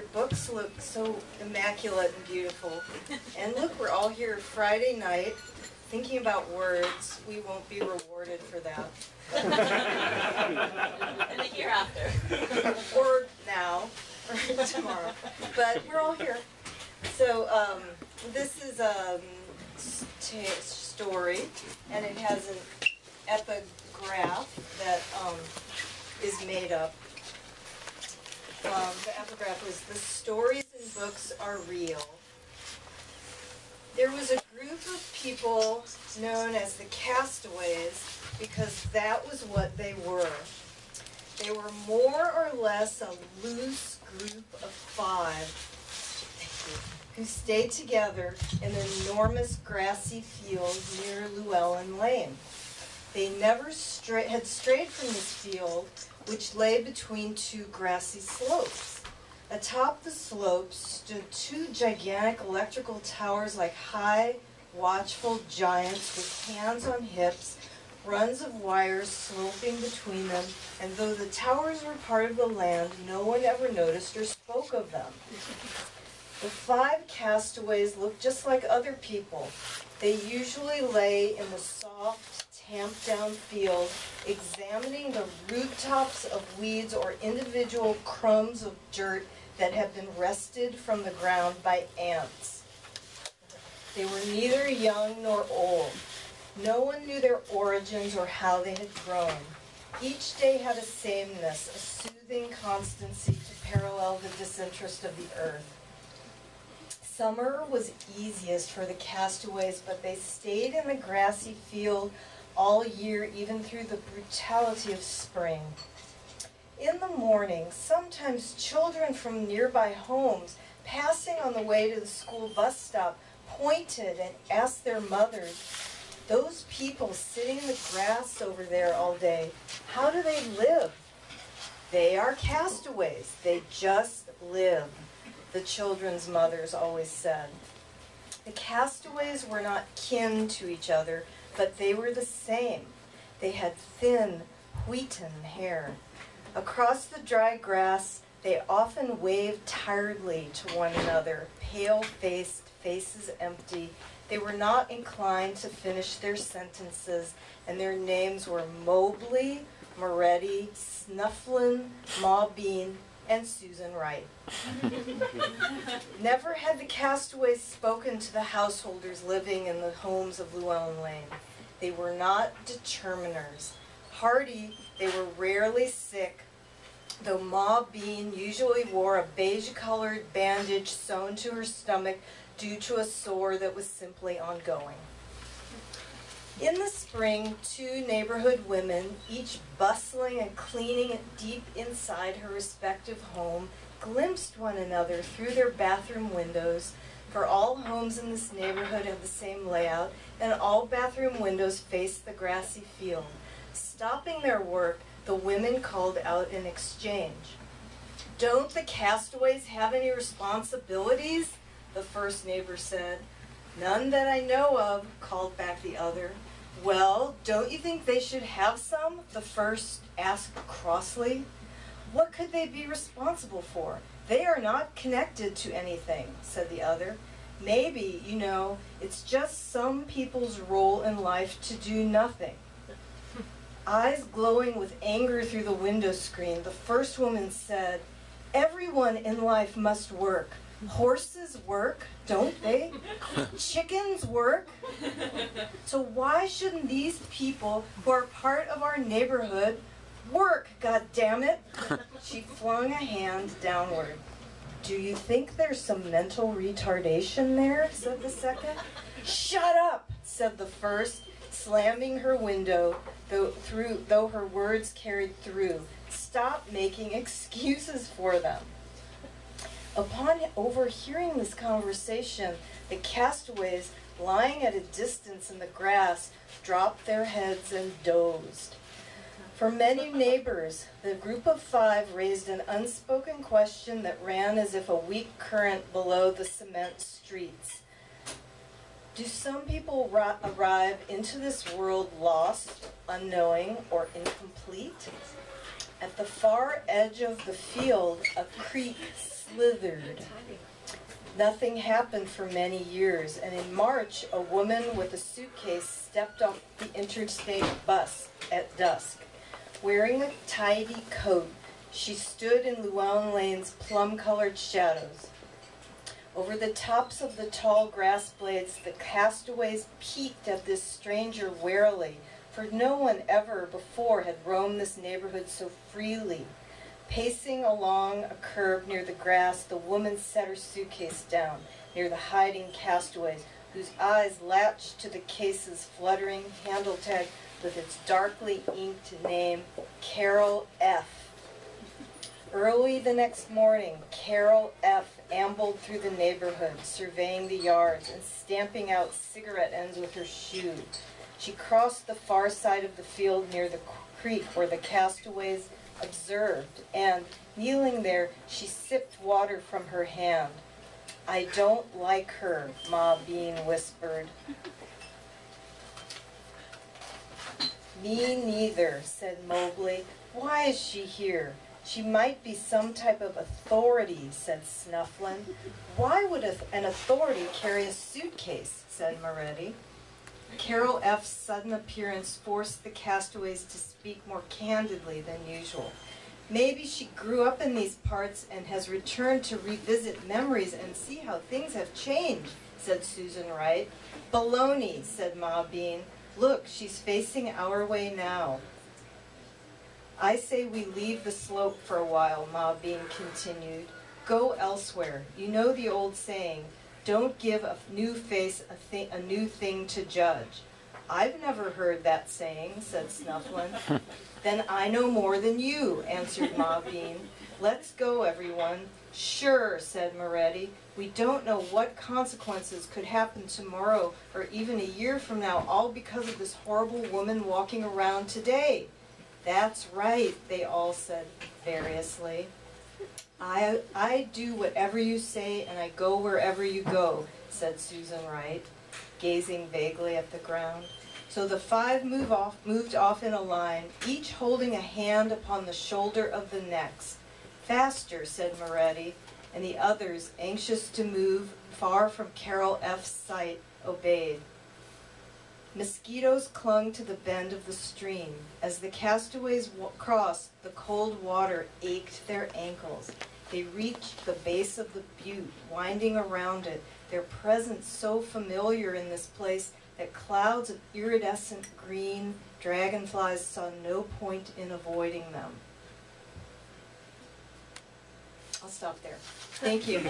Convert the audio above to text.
Your books look so immaculate and beautiful. And look, we're all here Friday night thinking about words. We won't be rewarded for that. In the hereafter. Or now, or tomorrow. But we're all here. So this is a story, and it has an epigraph that is made up. The epigraph was, "The stories in books are real." There was a group of people known as the castaways because that was what they were. They were more or less a loose group of 5 who stayed together in an enormous grassy field near Llewellyn Lane. They never had strayed from this field, which lay between 2 grassy slopes. Atop the slopes stood 2 gigantic electrical towers like high, watchful giants with hands on hips, runs of wires sloping between them, and though the towers were part of the land, no one ever noticed or spoke of them. The 5 castaways looked just like other people. They usually lay in the soft, tamped-down field, examining the root tops of weeds or individual crumbs of dirt that had been wrested from the ground by ants. They were neither young nor old. No one knew their origins or how they had grown. Each day had a sameness, a soothing constancy to parallel the disinterest of the earth. Summer was easiest for the castaways, but they stayed in the grassy field all year, even through the brutality of spring. In the morning, sometimes children from nearby homes, passing on the way to the school bus stop, pointed and asked their mothers, "Those people sitting in the grass over there all day, how do they live?" "They are castaways. They just live," the children's mothers always said. The castaways were not kin to each other, but they were the same. They had thin, wheaten hair. Across the dry grass, they often waved tiredly to one another, pale-faced, faces empty. They were not inclined to finish their sentences, and their names were Mobley, Moretti, Snufflin, Ma Bean, and Susan Wright. Never had the castaways spoken to the householders living in the homes of Llewellyn Lane. They were not determiners. Hardy, they were rarely sick, though Ma Bean usually wore a beige-colored bandage sewn to her stomach due to a sore that was simply ongoing. In the spring, 2 neighborhood women, each bustling and cleaning deep inside her respective home, glimpsed one another through their bathroom windows, for all homes in this neighborhood have the same layout, and all bathroom windows face the grassy field. Stopping their work, the women called out in exchange. "Don't the castaways have any responsibilities?" the first neighbor said. "None that I know of," called back the other. "Well, don't you think they should have some?" the first asked crossly. "What could they be responsible for? They are not connected to anything," said the other. "Maybe, you know, it's just some people's role in life to do nothing." Eyes glowing with anger through the window screen, the first woman said, "Everyone in life must work. Horses work, don't they? Chickens work. So why shouldn't these people who are part of our neighborhood work, goddammit?" She flung a hand downward. "Do you think there's some mental retardation there?" said the second. "Shut up," said the first, slamming her window, though her words carried through. "Stop making excuses for them." Upon overhearing this conversation, the castaways, lying at a distance in the grass, dropped their heads and dozed. For many neighbors, the group of 5 raised an unspoken question that ran as if a weak current below the cement streets. Do some people arrive into this world lost, unknowing, or incomplete? At the far edge of the field, a creek slithered. Nothing happened for many years, and in March, a woman with a suitcase stepped off the interstate bus at dusk. Wearing a tidy coat, she stood in Llewellyn Lane's plum-colored shadows. Over the tops of the tall grass blades, the castaways peeked at this stranger warily, for no one ever before had roamed this neighborhood so freely. Pacing along a curb near the grass, the woman set her suitcase down near the hiding castaways, whose eyes latched to the case's fluttering handle tag with its darkly inked name, Carol F. Early the next morning, Carol F. ambled through the neighborhood, surveying the yards and stamping out cigarette ends with her shoe. She crossed the far side of the field near the creek where the castaways observed, and, kneeling there, she sipped water from her hand. "I don't like her," Ma Bean whispered. "Me neither," said Mowgli. "Why is she here? She might be some type of authority," said Snufflin. "Why would an authority carry a suitcase?" said Moretti. Carol F.'s sudden appearance forced the castaways to speak more candidly than usual. "Maybe she grew up in these parts and has returned to revisit memories and see how things have changed," said Susan Wright. "Baloney," said Ma Bean. "Look, she's facing our way now." "I say we leave the slope for a while," Ma Bean continued. "Go elsewhere. You know the old saying, don't give a new face a new thing to judge." "I've never heard that saying," said Snufflin. "Then I know more than you," answered Ma Bean. "Let's go, everyone." "Sure," said Moretti. "We don't know what consequences could happen tomorrow or even a year from now, all because of this horrible woman walking around today." "That's right," they all said variously. I do whatever you say, and I go wherever you go," said Susan Wright, gazing vaguely at the ground. So the five moved off in a line, each holding a hand upon the shoulder of the next. "Faster," said Moretti, and the others, anxious to move far from Carol F.'s sight, obeyed. Mosquitoes clung to the bend of the stream. As the castaways crossed, the cold water ached their ankles. They reached the base of the butte, winding around it, their presence so familiar in this place that clouds of iridescent green dragonflies saw no point in avoiding them. I'll stop there. Thank you.